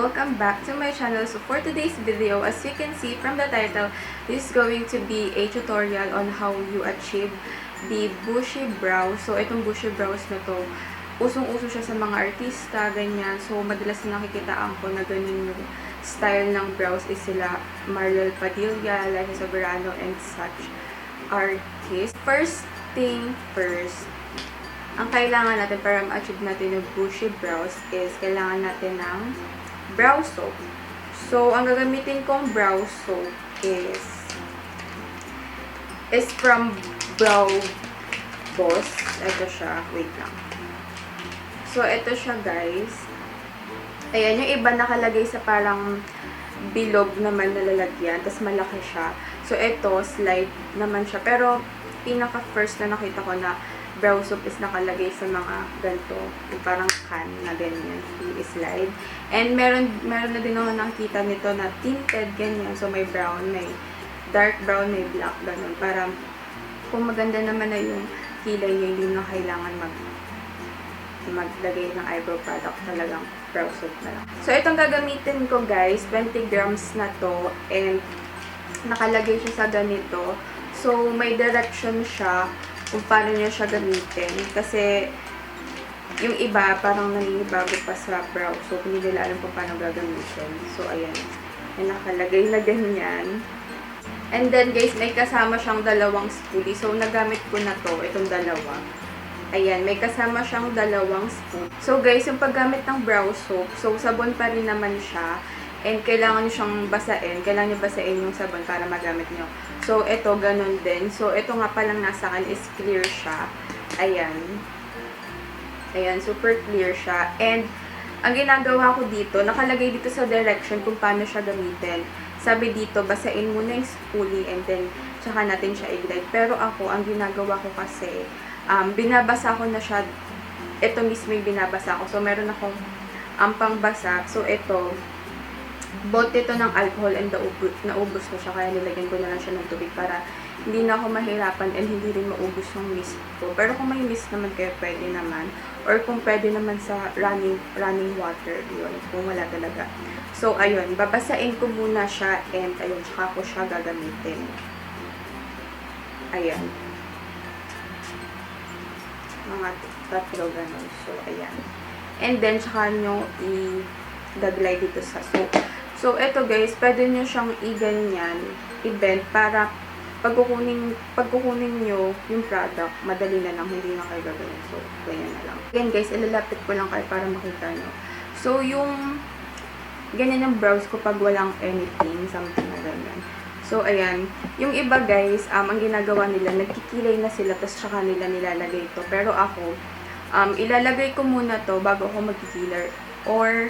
welcome back to my channel. So for today's video, as you can see from the title, this is going to be a tutorial on how you achieve the bushy brow. So itong bushy brows na to, usong-uso siya sa mga artista, ganyan. So madalas na nakikitaan ko na ganun yung style ng brows is sila Mariel Padilla, Lakas Maka-Artista, and such artists. First thing first, ang kailangan natin para ma-achieve natin yung bushy brows is kailangan natin ng brow soap. So, ang gagamitin kong brow soap is from Brow Boss. Ito siya. Wait lang. So, ito siya guys. Ayan, yung iba nakalagay sa parang bilog naman na lalagyan. Tapos malaki siya. So, ito, slide naman siya. Pero, pinaka-first na nakita ko na brow soap is nakalagay sa mga ganito, yung parang can na ganyan, i-slide. And meron na din ako nakita nito na tinted, ganyan. So, may brown, may dark brown, may black, ganun. Para kung maganda naman na yung kilay niya, hindi na kailangan maglagay ng eyebrow product, talagang brow soap na lang. So, itong gagamitin ko guys, 20 grams na to, and nakalagay siya sa ganito. So, may direction siya kung paano niya siya gamitin. Kasi, yung iba, parang naninibago pa sa brow. So, hindi nila alam kung paano gagamitin. So, ayan. May nakalagay na ganyan. And then, guys, may kasama siyang dalawang spoolie. So, nagamit ko na to, itong dalawa. Ayan, may kasama siyang dalawang spoon. So, guys, yung paggamit ng brow soap, so, sabon pa rin naman siya. And kailangan nyo siyang basain. Kailangan nyo basain yung sabon para magamit nyo. So, ito, ganun din. So, ito nga palang nasa akin is clear siya. Ayan. Ayan, super clear siya. And, ang ginagawa ko dito, nakalagay dito sa direction kung paano siya gamitin. Sabi dito, basain muna yung spoolie and then, tsaka natin siya i-glide. Pero ako, ang ginagawa ko kasi, binabasa ko na siya. Ito mismo yung binabasa ko. So, meron akong pangbasa. So, ito, bote ito ng alcohol and naubos ko siya, kaya nilagyan ko na lang siya ng tubig para hindi na ako mahirapan and hindi rin maubos yung mist ko. Pero kung may mist naman kayo, pwede naman. Or kung pwede naman sa running water, yun, kung wala talaga. So, ayun, babasain ko muna siya and ayun, tsaka ko siya gagamitin. Ayan. Mga tatlo ganun. So, ayan. And then, tsaka nyo i-glide dito sa soap. So, eto guys, pwede nyo siyang i-ganyan, i-bend para pagkukunin nyo yung product, madali na lang, hindi na kayo gagawin. So, ganyan na lang. Again guys, ilalapit ko lang kayo para makita nyo. So, yung ganyan yung brows ko pag walang anything, something na ganyan. So, ayan. Yung iba guys, ang ginagawa nila, nagkikilay na sila, tapos tsaka nila nilalagay ito. Pero ako, ilalagay ko muna to bago ako magkikilay. Or,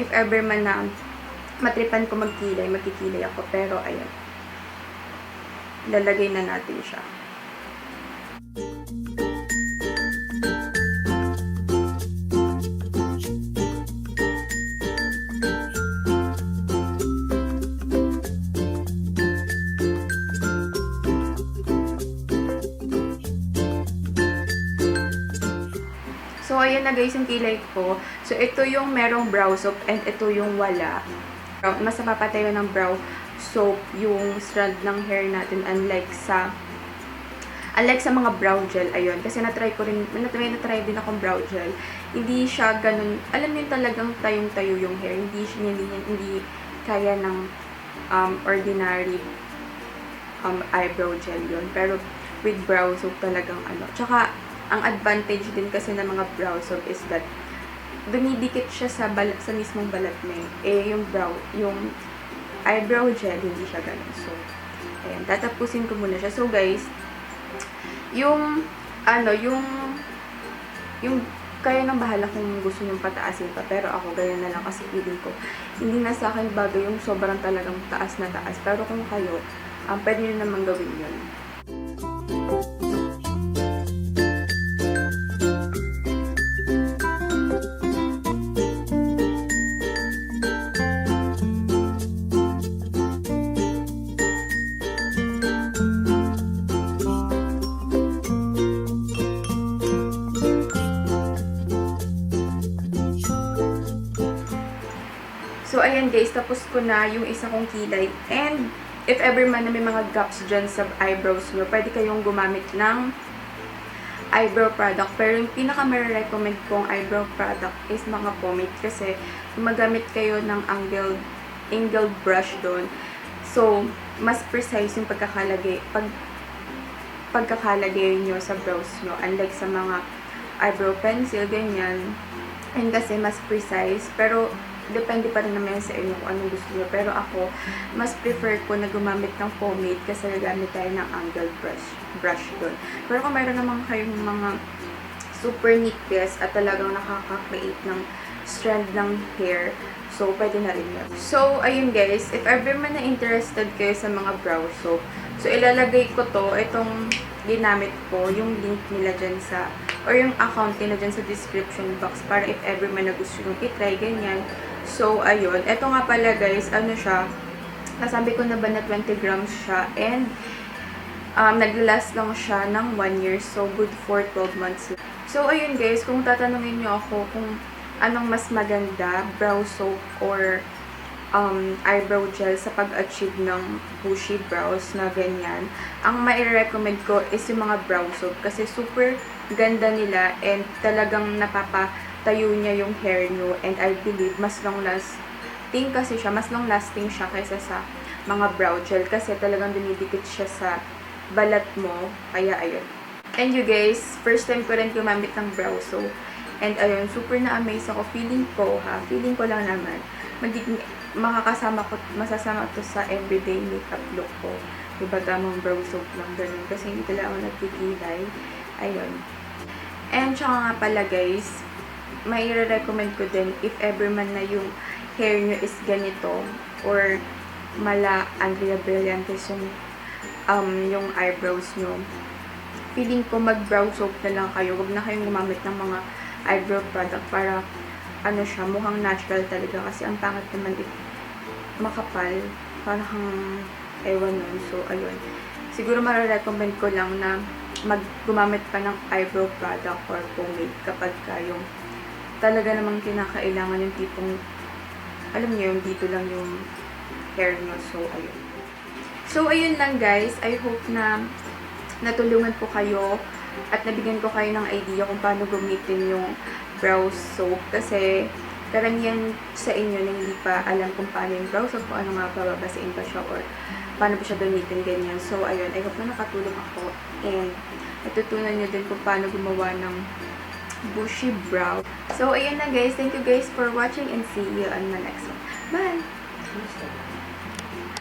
if ever man na matripan ko magkikilay ako. Pero, ayan. Lalagay na natin siya. So, ayan na guys yung kilay ko. So, ito yung merong brow soap and ito yung wala. Mas napapatayo ng brow soap yung strand ng hair natin unlike sa mga brow gel. Ayun, kasi na-try din akong brow gel. Hindi siya ganun, alam niyo talagang tayong-tayo yung hair. Hindi kaya ng ordinary eyebrow gel yun. Pero with brow soap talagang ano. Tsaka, ang advantage din kasi ng mga brow soap is that dumidikit siya sa mismong balat mo. Yung eyebrow gel, hindi siya ganun. So, ayan, tatapusin ko muna siya. So, guys, yung kaya nang bahala kung gusto nyong pataasin pa. Pero ako, ganyan na lang kasi feeling ko, hindi na sa akin bagay yung sobrang talagang taas na taas. Pero kung kayo, pwede nyo naman gawin yun. So, ayan guys, tapos ko na yung isa kong kilay. And, if ever man na may mga gaps dyan sa eyebrows nyo, pwede kayong gumamit ng eyebrow product. Pero yung pinaka-recommend kong eyebrow product is mga pomade. Kasi, gumagamit kayo ng angled brush doon. So, mas precise yung pagkakalagay nyo sa brows nyo. Unlike sa mga eyebrow pencil, ganyan. And kasi mas precise. Pero, depende pa rin naman sa inyo kung anong gusto nyo. Pero ako, mas prefer ko na gumamit ng pomade kasi nagamit tayo ng angled brush doon. Pero kung mayroon naman kayong mga super neat piece at talagang nakaka-create ng strand ng hair, so, pwede na rin yun. So, ayun guys, if ever man na interested kayo sa mga brow soap, so, ilalagay ko to, itong ginamit ko, yung link nila dyan sa, or yung account nila dyan sa description box, para if ever man na gusto nyo itry, ganyan. So, ayun. Ito nga pala guys, ano siya, nasabi ko na ba na 20 grams siya, and nag-last lang siya ng 1 year, so good for 12 months. So, ayun guys, kung tatanungin nyo ako kung anong mas maganda, brow soap or eyebrow gel sa pag-achieve ng bushy brows na ganyan, ang mai-recommend ko is yung mga brow soap kasi super ganda nila and talagang napapatayo niya yung hair nyo, and I believe mas long-lasting kasi siya, mas long-lasting siya kaysa sa mga brow gel kasi talagang dumidikit siya sa balat mo, kaya ayun. And you guys, first time ko rin gumamit ng brow soap. And ayun, super na-amaze ako. Feeling ko lang naman, masasama to sa everyday makeup look ko. Diba, tamang brow soap lang, ganun. Kasi hindi talaga ako nagkikilay. Ayun. And tsaka nga pala guys, may recommend ko din, if ever man na yung hair nyo is ganito, or Andrea Brillantes yung eyebrows nyo, feeling ko mag-brow soap na lang kayo. Huwag na kayong gumamit ng mga eyebrow product para ano siya, mukhang natural talaga kasi ang pangit naman if makapal, parang ewan nun. So, ayun. Siguro mara-recommend ko lang na gumamit pa ng eyebrow product or pomade kapag kayong talaga namang kinakailangan yung tipong, alam niyo yung dito lang yung hair nyo. So, ayun. So, ayun lang guys. I hope na natulungan ko kayo at nabigyan ko kayo ng idea kung paano gamitin yung brow soap. Kasi, karamihan sa inyo na hindi pa alam kung paano yung brow soap, kung ano nga bababasain pa siya or paano pa siya gamitin, ganyan. So, ayun. I hope na nakatulong ako and natutunan nyo din kung paano gumawa ng bushy brow. So, ayun na guys. Thank you guys for watching and see you on the next one. Bye!